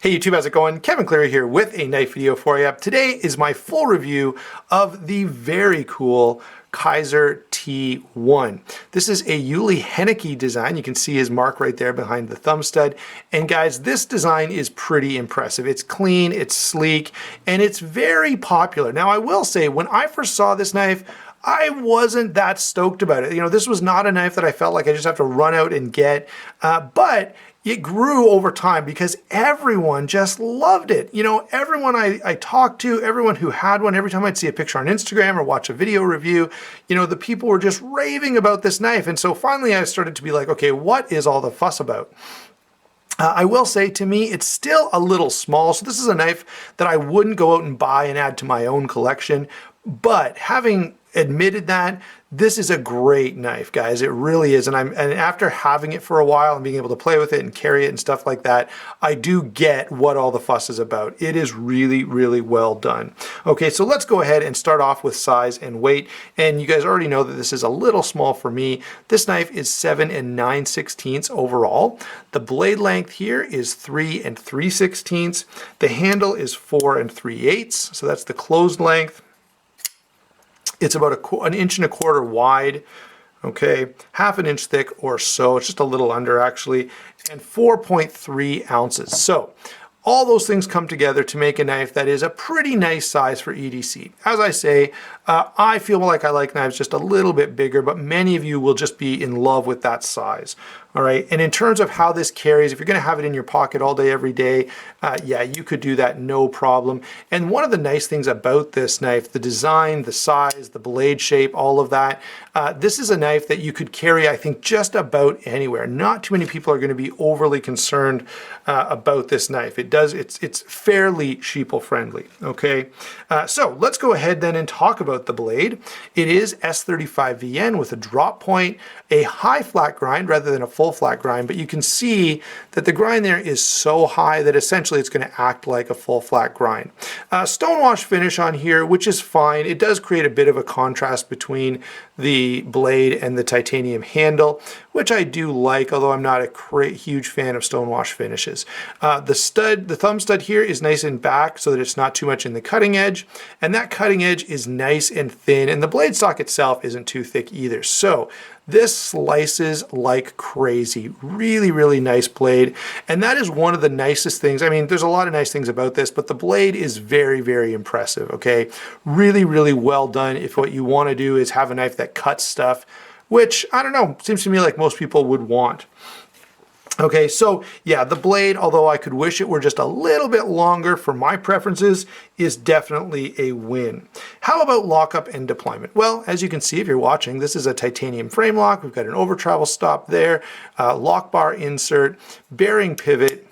Hey YouTube, how's it going? Kevin Cleary here with a knife video for you. Today is my full review of the very cool Kizer T1. This is a Yuli Henneke design. You can see his mark right there behind the thumb stud. And guys, this design is pretty impressive. It's clean, it's sleek, and it's very popular. Now I will say, when I first saw this knife, I wasn't that stoked about it. You know, this was not a knife that I felt like I just have to run out and get, but it grew over time because everyone just loved it. You know, everyone I talked to, everyone who had one, every time I'd see a picture on Instagram or watch a video review, you know, the people were just raving about this knife. And so finally I started to be like, okay, what is all the fuss about? I will say, to me, it's still a little small. So this is a knife that I wouldn't go out and buy and add to my own collection. But having admitted that, this is a great knife, guys. It really is. And after having it for a while and being able to play with it and carry it and stuff like that, I do get what all the fuss is about. It is really, really well done. Okay, so let's go ahead and start off with size and weight. And you guys already know that this is a little small for me. This knife is 7 9/16 overall. The blade length here is 3 3/16. The handle is 4 3/8. So that's the closed length. It's about an 1.25 inches wide, okay, 1/2 inch thick or so. It's just a little under actually, and 4.3 ounces. So all those things come together to make a knife that is a pretty nice size for EDC. As I say, I feel like I like knives just a little bit bigger, but many of you will just be in love with that size. All right, and in terms of how this carries, if you're gonna have it in your pocket all day, every day, yeah, you could do that no problem. And one of the nice things about this knife, the design, the size, the blade shape, all of that, this is a knife that you could carry, I think, just about anywhere. Not too many people are gonna be overly concerned about this knife. It's fairly sheeple friendly, okay? So let's go ahead then and talk about the blade. It is S35VN with a drop point, a high flat grind rather than a full flat grind, but you can see that the grind there is so high that essentially it's going to act like a full flat grind. Stonewash finish on here, which is fine. It does create a bit of a contrast between the blade and the titanium handle, which I do like, although I'm not a huge fan of stonewash finishes. The thumb stud here is nice and back so that it's not too much in the cutting edge, and that cutting edge is nice and thin, and the blade stock itself isn't too thick either. So this slices like crazy. Really, really nice blade. And that is one of the nicest things. I mean, there's a lot of nice things about this, but the blade is very, very impressive, okay? Really, really well done if what you want to do is have a knife that cuts stuff, which, I don't know, seems to me like most people would want. Okay, so yeah, the blade, although I could wish it were just a little bit longer for my preferences, is definitely a win. How about lockup and deployment? Well, as you can see if you're watching, this is a titanium frame lock. We've got an over travel stop there, lock bar insert, bearing pivot.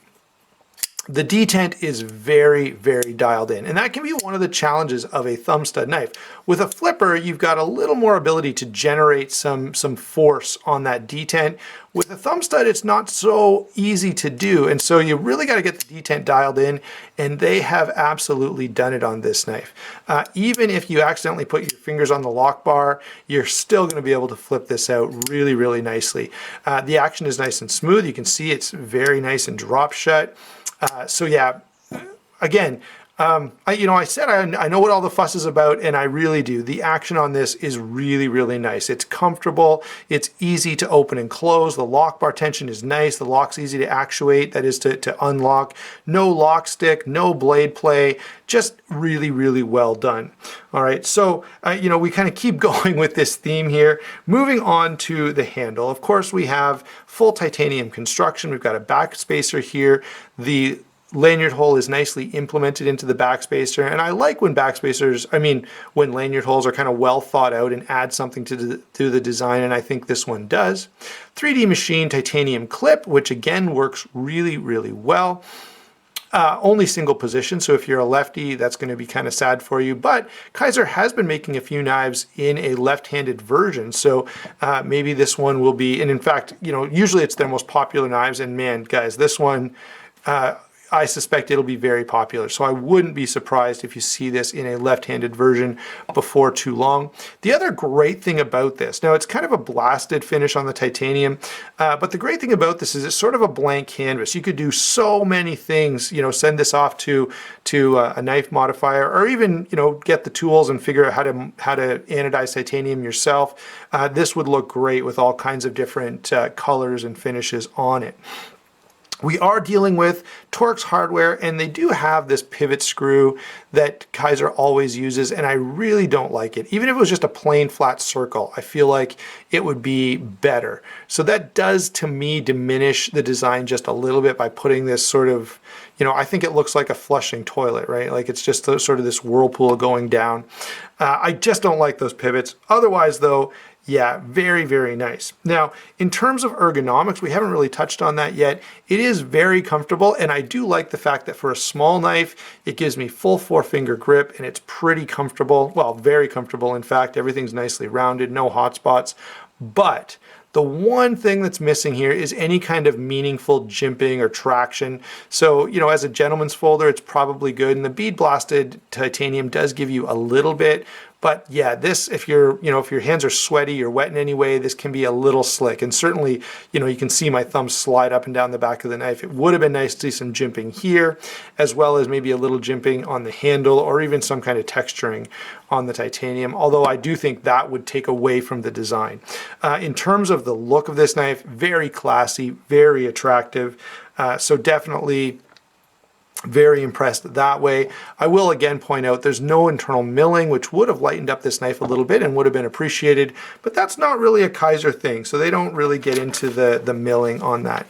The detent is very, very dialed in, and that can be one of the challenges of a thumb stud knife. With a flipper, you've got a little more ability to generate some force on that detent. With a thumb stud, it's not so easy to do, and so you really got to get the detent dialed in, and they have absolutely done it on this knife. Even if you accidentally put your fingers on the lock bar, you're still going to be able to flip this out really, really nicely. The action is nice and smooth. You can see it's very nice and drop shut. So yeah, again, I said I know what all the fuss is about, and I really do. The action on this is really, really nice. It's comfortable. It's easy to open and close. The lock bar tension is nice. The lock's easy to actuate, that is to unlock. No lock stick, no blade play, just really, really well done. All right, so, we kind of keep going with this theme here. Moving on to the handle. Of course, we have full titanium construction. We've got a back spacer here. The lanyard hole is nicely implemented into the backspacer, and I like when when lanyard holes are kind of well thought out and add something to the design, and I think this one does. 3D machine titanium clip, which again works really, really well. Only single position, so if you're a lefty, that's going to be kind of sad for you, but Kizer has been making a few knives in a left-handed version, so maybe this one will be, and in fact, usually it's their most popular knives, and man, guys, this one, I suspect it'll be very popular. So I wouldn't be surprised if you see this in a left-handed version before too long. The other great thing about this, now it's kind of a blasted finish on the titanium, but the great thing about this is it's sort of a blank canvas. You could do so many things, you know, send this off to a knife modifier, or even, you know, get the tools and figure out how to anodize titanium yourself. This would look great with all kinds of different colors and finishes on it. We are dealing with Torx hardware, and they do have this pivot screw that Kizer always uses, and I really don't like it. Even if it was just a plain flat circle, I feel like it would be better. So that does, to me, diminish the design just a little bit by putting this sort of, you know, I think it looks like a flushing toilet, right? Like it's just sort of this whirlpool going down. I just don't like those pivots. Otherwise, though, yeah, very, very nice. Now, in terms of ergonomics, we haven't really touched on that yet. It is very comfortable, and I do like the fact that for a small knife, it gives me full 4-finger grip, and it's pretty comfortable. Well, very comfortable. In fact, everything's nicely rounded, no hot spots. But the one thing that's missing here is any kind of meaningful jimping or traction. So, you know, as a gentleman's folder, it's probably good. And the bead blasted titanium does give you a little bit. But yeah, this, if your hands are sweaty or wet in any way, this can be a little slick. And certainly, you know, you can see my thumb slide up and down the back of the knife. It would have been nice to see some jimping here, as well as maybe a little jimping on the handle, or even some kind of texturing on the titanium. Although I do think that would take away from the design. In terms of the look of this knife, very classy, very attractive. So definitely very impressed that way. I will again point out there's no internal milling, which would have lightened up this knife a little bit and would have been appreciated, but that's not really a Kizer thing, so they don't really get into the milling on that.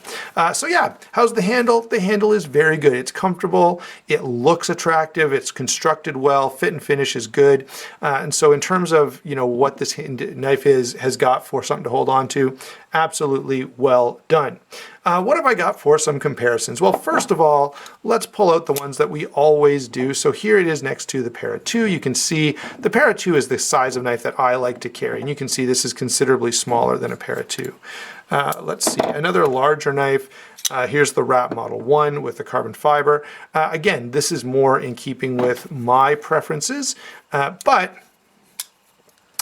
So yeah, how's the handle? The handle is very good. It's comfortable, it looks attractive, it's constructed well, fit and finish is good, and so in terms of, you know, what this knife has got for something to hold on to, absolutely well done. What have I got for some comparisons? Well, first of all, let's pull out the ones that we always do. So here it is next to the Para 2. You can see the Para 2 is the size of knife that I like to carry. And you can see this is considerably smaller than a Para 2. Let's see, another larger knife. Here's the Wrap Model 1 with the carbon fiber. Again, this is more in keeping with my preferences, but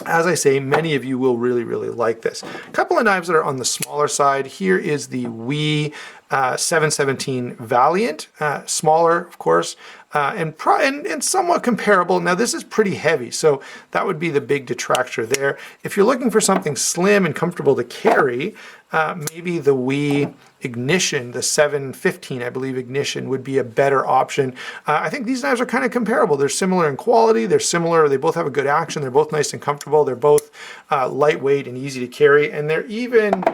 as I say, many of you will really, really like this. A couple of knives that are on the smaller side. Here is the WE 717 Valiant, smaller, of course, and somewhat comparable. Now, this is pretty heavy, so that would be the big detractor there. If you're looking for something slim and comfortable to carry, maybe the WE Ignition, the 715, I believe, Ignition would be a better option. I think these knives are kind of comparable. They're similar in quality. They're similar. They both have a good action. They're both nice and comfortable. They're both lightweight and easy to carry, and they're even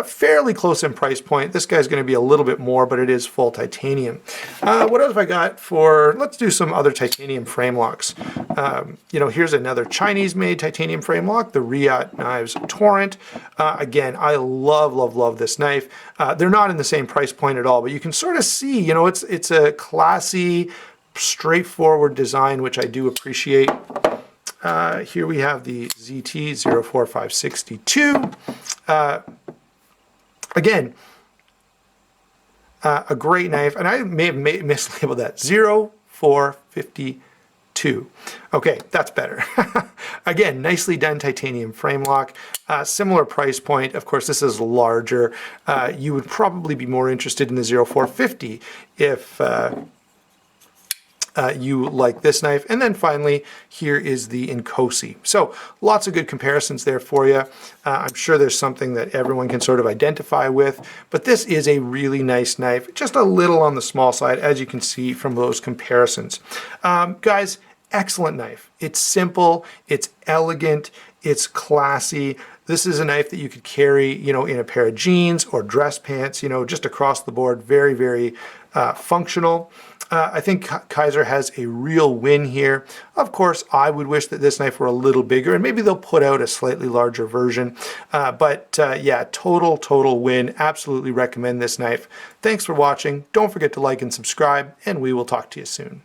fairly close in price point. This guy's going to be a little bit more, but it is full titanium. What else have I got for, let's do some other titanium frame locks. You know, here's another Chinese-made titanium frame lock, the Riyat Knives Torrent. Again, I love, love, love this knife. They're not in the same price point at all, but you can sort of see, you know, it's a classy, straightforward design, which I do appreciate. Here we have the ZT 04562. Again, a great knife, and I may have mislabeled that, 0452. Okay, that's better. Again, nicely done titanium frame lock, similar price point. Of course, this is larger. You would probably be more interested in the 0450 if you like this knife. And then finally, here is the Inkosi. So lots of good comparisons there for you. I'm sure there's something that everyone can sort of identify with, but this is a really nice knife, just a little on the small side, as you can see from those comparisons. Guys, excellent knife. It's simple, it's elegant, it's classy. This is a knife that you could carry, you know, in a pair of jeans or dress pants, you know, just across the board. Very, very functional. I think Kizer has a real win here. Of course, I would wish that this knife were a little bigger, and maybe they'll put out a slightly larger version. Yeah, total win. Absolutely recommend this knife. Thanks for watching. Don't forget to like and subscribe, and we will talk to you soon.